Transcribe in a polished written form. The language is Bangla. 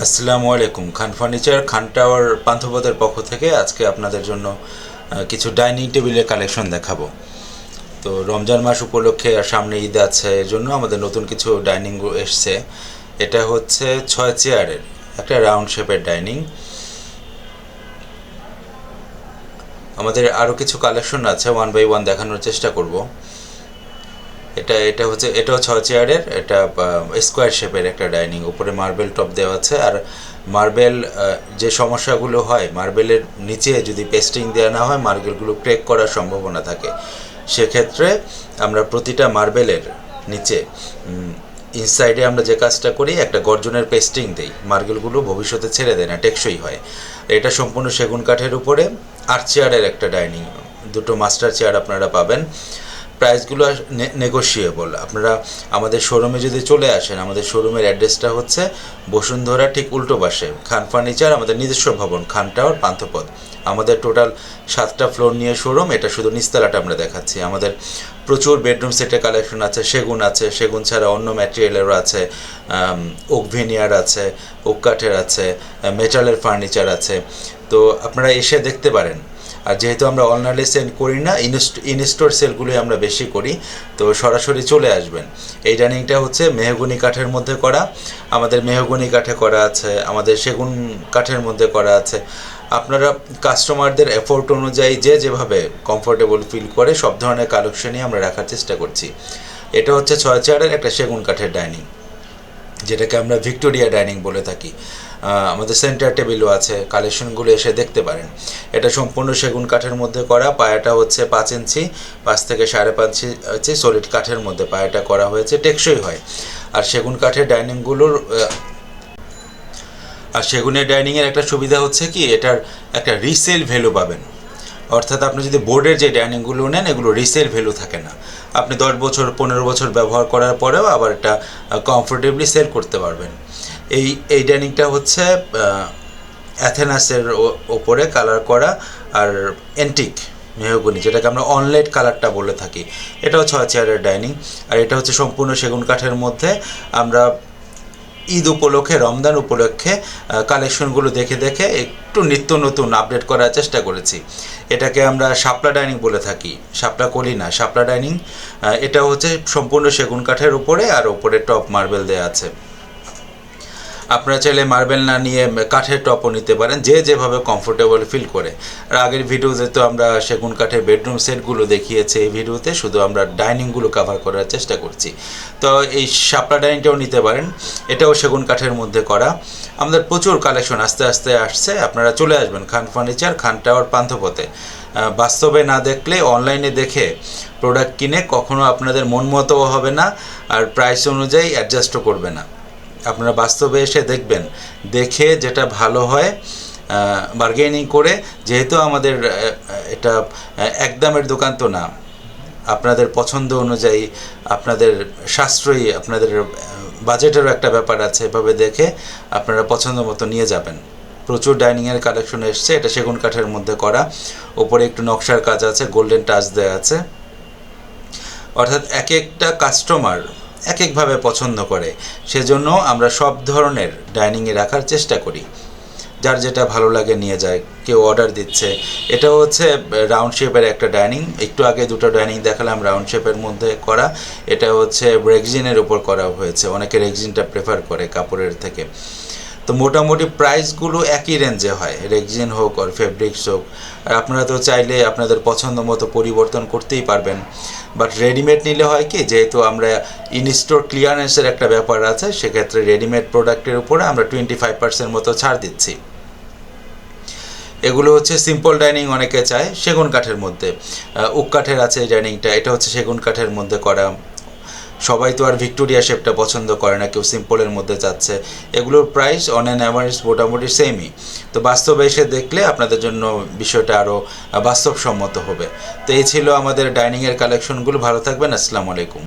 আসসালামু আলাইকুম। খান ফার্নিচার খান টাওয়ার পান্থপথের পক্ষ থেকে আজকে আপনাদের জন্য কিছু ডাইনিং টেবিলের কালেকশন দেখাবো। তো রমজান মাস উপলক্ষে আর সামনে ঈদ আছে, এর জন্য আমাদের নতুন কিছু ডাইনিং এসছে। এটা হচ্ছে 6 চেয়ারের একটা রাউন্ড শেপের ডাইনিং। আমাদের আরও কিছু কালেকশন আছে, ওয়ান বাই ওয়ান দেখানোর চেষ্টা করব। এটাও 6 চেয়ারের, এটা স্কোয়ার শেপের একটা ডাইনিং। উপরে মার্বেল টপ দেওয়া আছে। আর মার্বেল যে সমস্যাগুলো হয়, মার্বেলের নিচে যদি পেস্টিং দেওয়া না হয় মার্বেলগুলো ক্র্যাক করার সম্ভাবনা থাকে। সেক্ষেত্রে আমরা প্রতিটা মার্বেলের নিচে ইনসাইডে আমরা যে কাজটা করি, একটা গর্জনের পেস্টিং দিই, মার্বেলগুলো ভবিষ্যতে ছেড়ে দেয় না, টেকসই হয়। এটা সম্পূর্ণ সেগুন কাঠের উপরে 8 চেয়ারের একটা ডাইনিং। দুটো মাস্টার চেয়ার আপনারা পাবেন। প্রাইসগুলো নেগোশিয়েবল। আপনারা আমাদের শোরুমে যদি চলে আসেন, আমাদের শোরুমের অ্যাড্রেসটা হচ্ছে বসুন্ধরা ঠিক উল্টো পাশে, খান ফার্নিচার আমাদের নিজস্ব ভবন, খান টাওয়ার পান্থপথ। আমাদের টোটাল 7টা ফ্লোর নিয়ে শোরুম। এটা শুধু নিচতলাটা আমরা দেখাচ্ছি। আমাদের প্রচুর বেডরুম সেটের কালেকশন আছে। সেগুন ছাড়া অন্য ম্যাটেরিয়ালেরও আছে, ওক ভেনিয়ার আছে, ওক কাঠের আছে, মেটালের ফার্নিচার আছে। তো আপনারা এসে দেখতে পারেন। আর যেহেতু আমরা অনলাইনে সেল করি না, ইনস্টোর সেলগুলোই আমরা বেশি করি, তো সরাসরি চলে আসবেন। এই ডাইনিংটা হচ্ছে মেহগনি কাঠের মধ্যে করা। আমাদের মেহগনি কাঠে করা আছে, আমাদের সেগুন কাঠের মধ্যে করা আছে। আপনারা কাস্টমারদের এফোর্ট অনুযায়ী যে যেভাবে কমফোর্টেবল ফিল করে সব ধরনের কালেকশনই আমরা রাখার চেষ্টা করছি। এটা হচ্ছে 6 চেয়ারের একটা সেগুন কাঠের ডাইনিং, যেটাকে আমরা ভিক্টোরিয়া ডাইনিং বলে থাকি। আমাদের সেন্টার টেবিলও আছে, কালেকশনগুলো এসে দেখতে পারেন। এটা সম্পূর্ণ সেগুন কাঠের মধ্যে করা। পায়াটা হচ্ছে 5 ইঞ্চি, 5 থেকে 5.5 ইঞ্চি সলিড কাঠের মধ্যে পায়াটা করা হয়েছে, টেকসই হয়। আর সেগুন কাঠের ডাইনিংগুলোর সেগুনের ডাইনিংয়ের একটা সুবিধা হচ্ছে কি, এটার একটা রিসেল ভ্যালু পাবেন। অর্থাৎ আপনি যদি বোর্ডের যে ডাইনিংগুলো নেন, এগুলো রিসেল ভ্যালু থাকে না। আপনি 10 বছর 15 বছর ব্যবহার করার পরেও আবার এটা কমফোর্টেবলি সেল করতে পারবেন। এই ডাইনিংটা হচ্ছে অ্যাথেনাসের ওপরে কালার করা আর অ্যান্টিক মেহগনি, যেটাকে আমরা অনলাইট কালারটা বলে থাকি। এটাও 6 চেয়ারের ডাইনিং। আর এটা হচ্ছে সম্পূর্ণ সেগুন কাঠের মধ্যে। আমরা ঈদ উপলক্ষে, রমজান উপলক্ষে কালেকশনগুলো দেখে দেখে একটু নিত্য নতুন আপডেট করার চেষ্টা করেছি। এটাকে আমরা শাপলা ডাইনিং বলে থাকি, শাপলা কলি না, শাপলা ডাইনিং। এটা হচ্ছে সম্পূর্ণ সেগুন কাঠের উপরে, আর উপরে টপ মার্বেল দেওয়া আছে। আপনারা চাইলে মার্বেল না নিয়ে কাঠের টপও নিতে পারেন, যে যেভাবে কমফোর্টেবল ফিল করে। আর আগের ভিডিওতে তো আমরা সেগুন কাঠের বেডরুম সেটগুলো দেখিয়েছি, এই ভিডিওতে শুধু আমরা ডাইনিংগুলো কভার করার চেষ্টা করছি। তো এই শাপলা ডাইনিংটাও নিতে পারেন, এটাও সেগুন কাঠের মধ্যে করা। আমাদের প্রচুর কালেকশন আস্তে আস্তে আসছে। আপনারা চলে আসবেন খান ফার্নিচার, খান টাওয়ার পান্থপথে। বাস্তবে না দেখলে অনলাইনে দেখে প্রোডাক্ট কিনে কখনো আপনাদের মন মতোও হবে না, আর প্রাইস অনুযায়ী অ্যাডজাস্টও করবে না। আপনারা বাস্তবে এসে দেখবেন, দেখে যেটা ভালো হয় বার্গেনিং করে। যেহেতু আমাদের এটা একদমের দোকান তো না, আপনাদের পছন্দ অনুযায়ী, আপনাদের সাশ্রয়ী, আপনাদের বাজেটেরও একটা ব্যাপার আছে, এভাবে দেখে আপনারা পছন্দ মতো নিয়ে যাবেন। প্রচুর ডাইনিংয়ের কালেকশন এসছে। এটা সেগুন কাঠের মধ্যে করা, ওপরে একটু নকশার কাজ আছে, গোল্ডেন টাচ দেওয়া আছে। অর্থাৎ এক একটা কাস্টমার এক একভাবে পছন্দ করে, সেজন্য আমরা সব ধরনের ডাইনিংয়ে রাখার চেষ্টা করি। যার যেটা ভালো লাগে নিয়ে যায়, কেউ অর্ডার দিচ্ছে। এটাও হচ্ছে রাউন্ড শেপের একটা ডাইনিং। একটু আগে দুটো ডাইনিং দেখালাম রাউন্ড শেপের মধ্যে করা। এটা হচ্ছে রেক্সিনের উপর করা হয়েছে, অনেকে রেক্সিনটা প্রেফার করে কাপড়ের থেকে। তো মোটামুটি প্রাইসগুলো একই রেঞ্জে হয়, রেক্সিন হোক আর ফেব্রিক্স হোক। আর আপনারা তো চাইলে আপনাদের পছন্দ মতো পরিবর্তন করতেই পারবেন। বাট রেডিমেড নিলে হয় কি, যেহেতু আমরা ইনস্টোর ক্লিয়ারেন্সের একটা ব্যাপার আছে, সেক্ষেত্রে রেডিমেড প্রোডাক্টের উপরে আমরা 25% মতো ছাড় দিচ্ছি। এগুলো হচ্ছে সিম্পল ডাইনিং, অনেকে চায় সেগুন কাঠের মধ্যে। ওক কাঠের আছে এই ডাইনিংটা, এটা হচ্ছে সেগুন কাঠের মধ্যে করা। সবাই তো আর ভিক্টোরিয়া শেপটা পছন্দ করে না, কেউ সিম্পলের মধ্যে চাচ্ছে। এগুলোর প্রাইস অন অ্যান অ্যাভারেজ মোটামুটি সেমই। তো বাস্তবে এসে দেখলে আপনাদের জন্য বিষয়টা আরও বাস্তবসম্মত হবে। তো এই ছিল আমাদের ডাইনিংয়ের কালেকশনগুলো। ভালো থাকবেন। আসসালামু আলাইকুম।